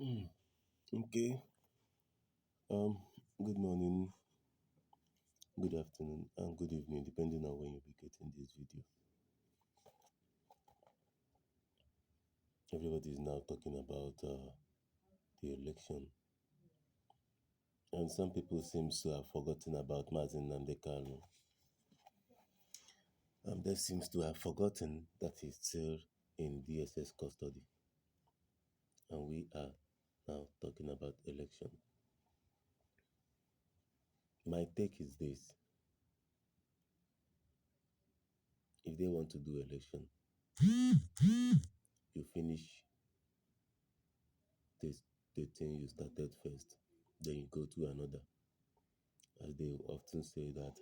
Hmm. Okay. Um. Good morning, good afternoon, and good evening, depending on when you'll be getting this video. Everybody is now talking about the election, and some people seems to have forgotten about Martin Nnamdi Kanu. They seems to have forgotten that he's still in DSS custody, and we are now talking about election. My take is this: if they want to do election, you finish this the thing you started first, then you go to another. As they often say that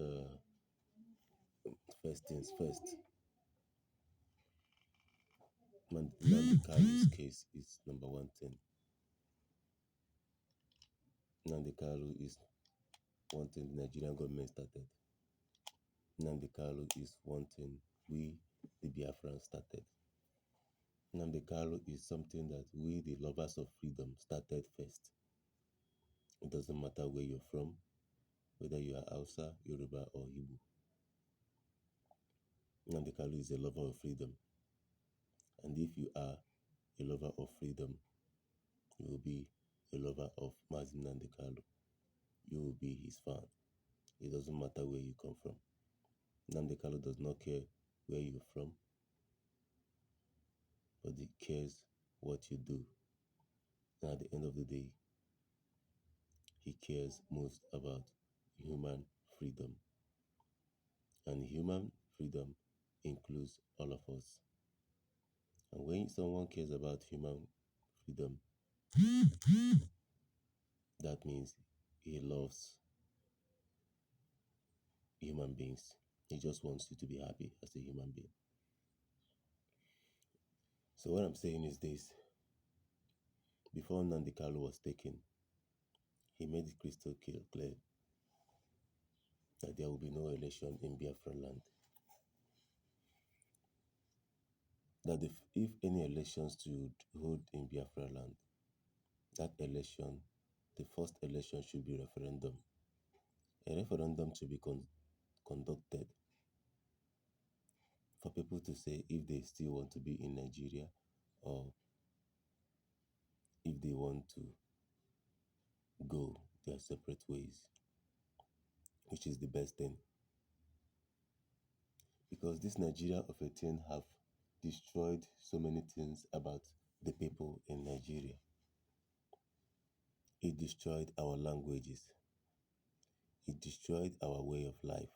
first things first. Nnamdi Kalu's case is number one thing. Nnamdi Kalu is one thing the Nigerian government started. Nnamdi Kalu is one thing we, the Biafrans, started. Nnamdi Kalu is something that we, the lovers of freedom, started first. It doesn't matter where you're from, whether you are Hausa, Yoruba, or Igbo. Nnamdi Kalu is a lover of freedom. And if you are a lover of freedom, you will be a lover of Mazin Nnamdi Kalu. You will be his fan. It doesn't matter where you come from. Nnamdi Kalu does not care where you're from, but he cares what you do. And at the end of the day, he cares most about human freedom. And human freedom includes all of us. And when someone cares about human freedom, that means he loves human beings. He just wants you to be happy as a human being. So what I'm saying is this: before Nnamdi Kalu was taken, he made it crystal clear that there will be no election in Biafra land. That if any elections to hold in Biafra land, that election, the first election should be referendum. A referendum to be conducted for people to say if they still want to be in Nigeria or if they want to go their separate ways, which is the best thing. Because this Nigeria of a thing have destroyed so many things about the people in Nigeria. It destroyed our languages. It destroyed our way of life.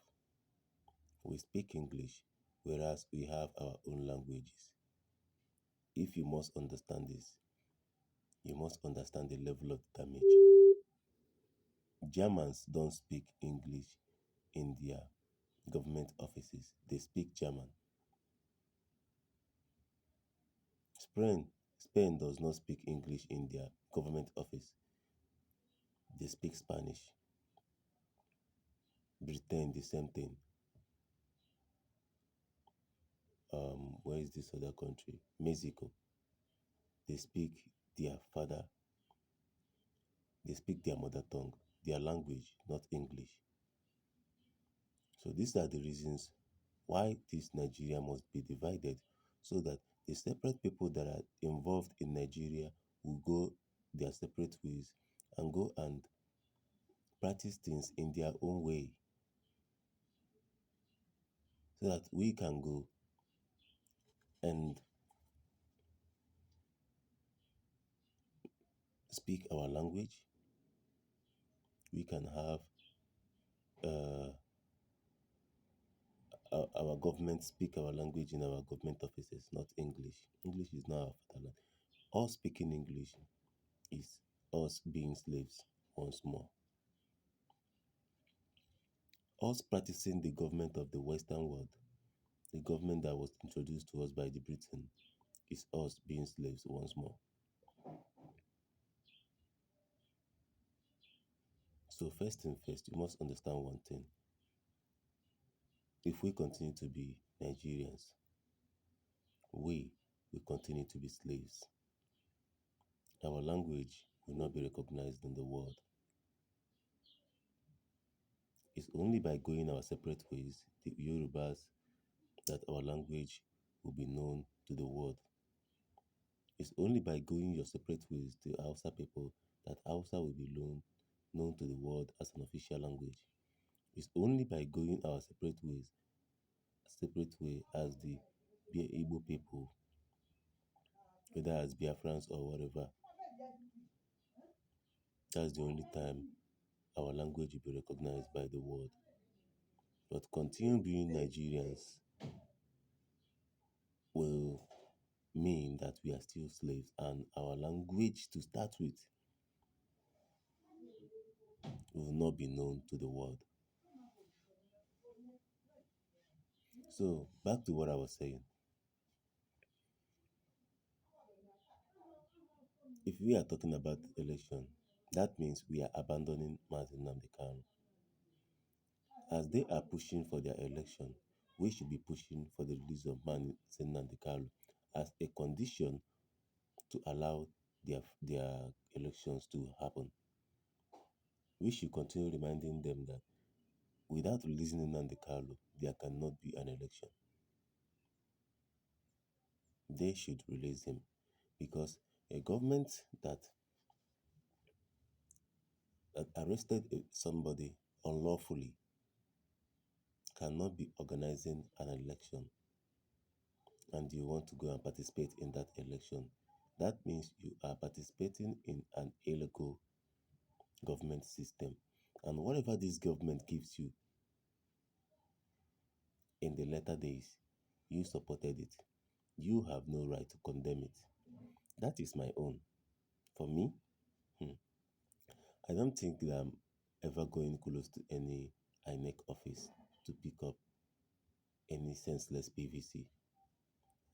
We speak English, whereas we have our own languages. If you must understand this, you must understand the level of damage. Germans don't speak English in their government offices. They speak German. Spain does not speak English in their government office. They speak Spanish. Britain, the same thing. Where is this other country? Mexico. They speak their father. They speak their mother tongue, their language, not English. So these are the reasons why this Nigeria must be divided, so that the separate people that are involved in Nigeria will go their separate ways and go and practice things in their own way, so that we can go and speak our language. We can have uh, our government speak our language in our government offices, not English. English is not our fatherland. Us speaking English is us being slaves once more. Us practicing the government of the Western world, the government that was introduced to us by the Britain, is us being slaves once more. So first thing first, you must understand one thing. If we continue to be Nigerians, we will continue to be slaves. our language will not be recognized in the world. It's only by going our separate ways, the Yorubas, that our language will be known to the world. It's only by going your separate ways, the Hausa people, that Hausa will be known to the world as an official language. It's only by going our separate way as the Igbo people, whether as Biafrans or whatever, that's the only time our language will be recognized by the world. But continue being Nigerians will mean that we are still slaves and our language to start with will not be known to the world. So, back to what I was saying. If we are talking about election, that means we are abandoning Mazin Nnamdi Kanu. As they are pushing for their election, we should be pushing for the release of Mazin Nnamdi Kanu as a condition to allow their elections to happen. We should continue reminding them that without releasing Nnamdi Kanu, there cannot be an election. They should release him because a government that arrested somebody unlawfully cannot be organizing an election and you want to go and participate in that election. That means you are participating in an illegal government system. And whatever this government gives you in the latter days, you supported it. You have no right to condemn it. That is my own. For me, hmm, I don't think that I'm ever going close to any INEC office to pick up any senseless PVC.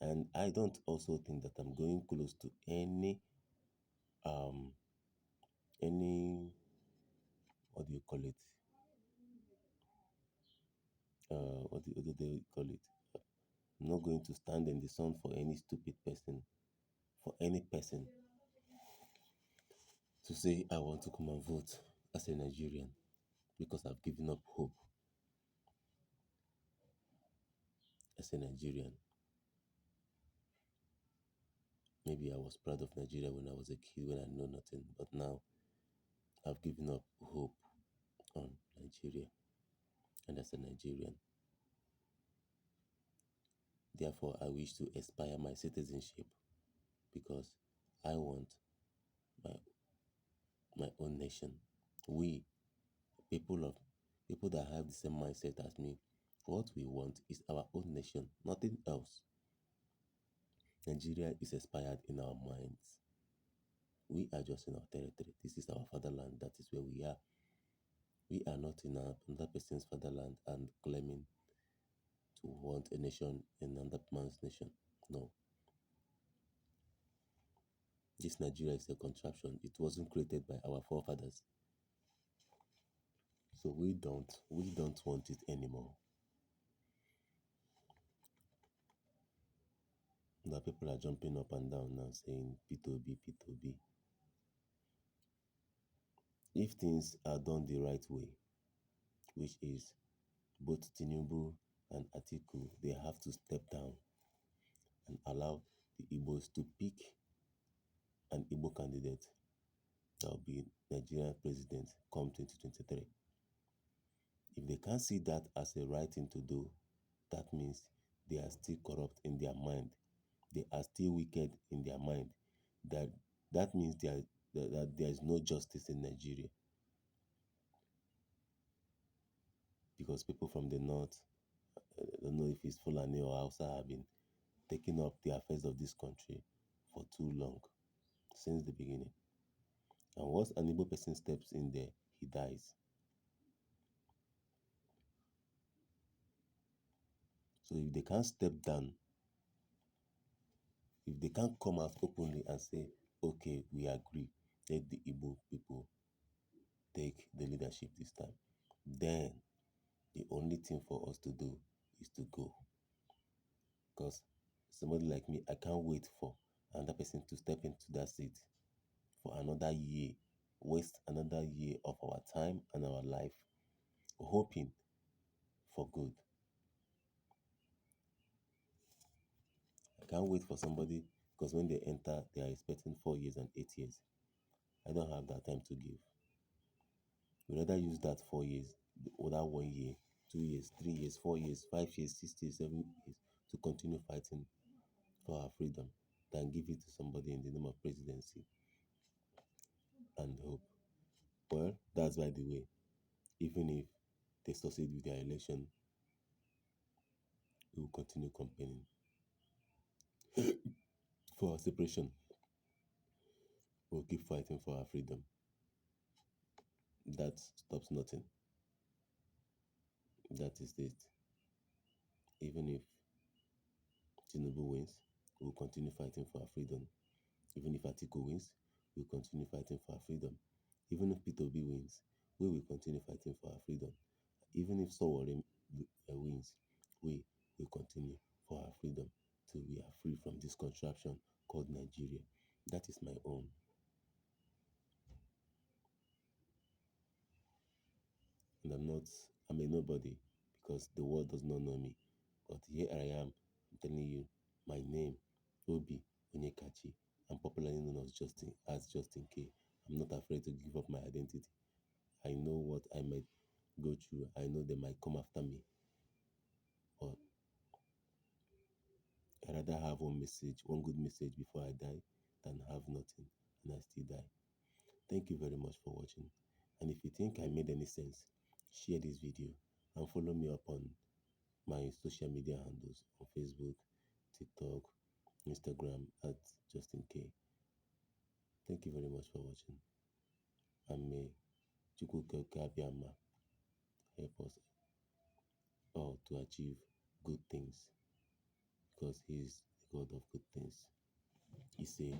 And I don't also think that I'm going close to um any what do you call it? What do they call it? I'm not going to stand in the sun for any stupid person, for any person to say I want to come and vote as a Nigerian because I've given up hope as a Nigerian. Maybe I was proud of Nigeria when I was a kid when I know nothing, but now I've given up hope on Nigeria and as a Nigerian. Therefore, I wish to aspire my citizenship because I want my my own nation. We people of people that have the same mindset as me, what we want is our own nation, nothing else. Nigeria is expired in our minds. We are just in our territory. This is our fatherland. That is where we are. We are not in another person's fatherland and claiming to want a nation in another man's nation. No. This Nigeria is a contraption. It wasn't created by our forefathers. So we don't want it anymore. Now people are jumping up and down now saying P2B, P2B. If things are done the right way, which is both Tinubu and Atiku, they have to step down and allow the Igbos to pick an Igbo candidate that will be Nigerian president come 2023. If they can't see that as a right thing to do, that means they are still corrupt in their mind. They are still wicked in their mind. That that means that there is no justice in Nigeria. Because people from the north, I don't know if it's Fulani or Hausa, have been taking up the affairs of this country for too long, since the beginning. And once an Igbo person steps in there, he dies. So if they can't step down, if they can't come out openly and say, okay, we agree, let the Igbo people take the leadership this time, then the only thing for us to do is to go. Because somebody like me, I can't wait for another person to step into that seat for another year, waste another year of our time and our life, hoping for good. I can't wait for somebody because when they enter, they are expecting 4 years and 8 years. I don't have that time to give. We rather use that 4 years, or that 1 year, 2 years, 3 years, 4 years, 5 years, 6 years, 7 years to continue fighting for our freedom than give it to somebody in the name of presidency and hope. Well, that's by the way. Even if they succeed with their election, we will continue campaigning for our separation. We'll keep fighting for our freedom. That stops nothing. That is it. Even if Tinubu wins, we'll continue fighting for our freedom. Even if Atiku wins, we'll continue fighting for our freedom. Even if Peter Obi wins, we will continue fighting for our freedom. Even if Sowore wins, we will continue for our freedom till we are free from this contraption called Nigeria. That is my own. And I'm a nobody because the world does not know me. But here I am, I'm telling you, my name, Obi Onyekachi. I'm popularly known as Justin K. I'm not afraid to give up my identity. I know what I might go through. I know they might come after me. But I rather have one good message before I die than have nothing and I still die. Thank you very much for watching. And if you think I made any sense, share this video and follow me up on my social media handles on Facebook, TikTok, Instagram at Justin K. Thank you very much for watching. And may Chukwuka Abiyama help us all to achieve good things because He is the God of good things. He say,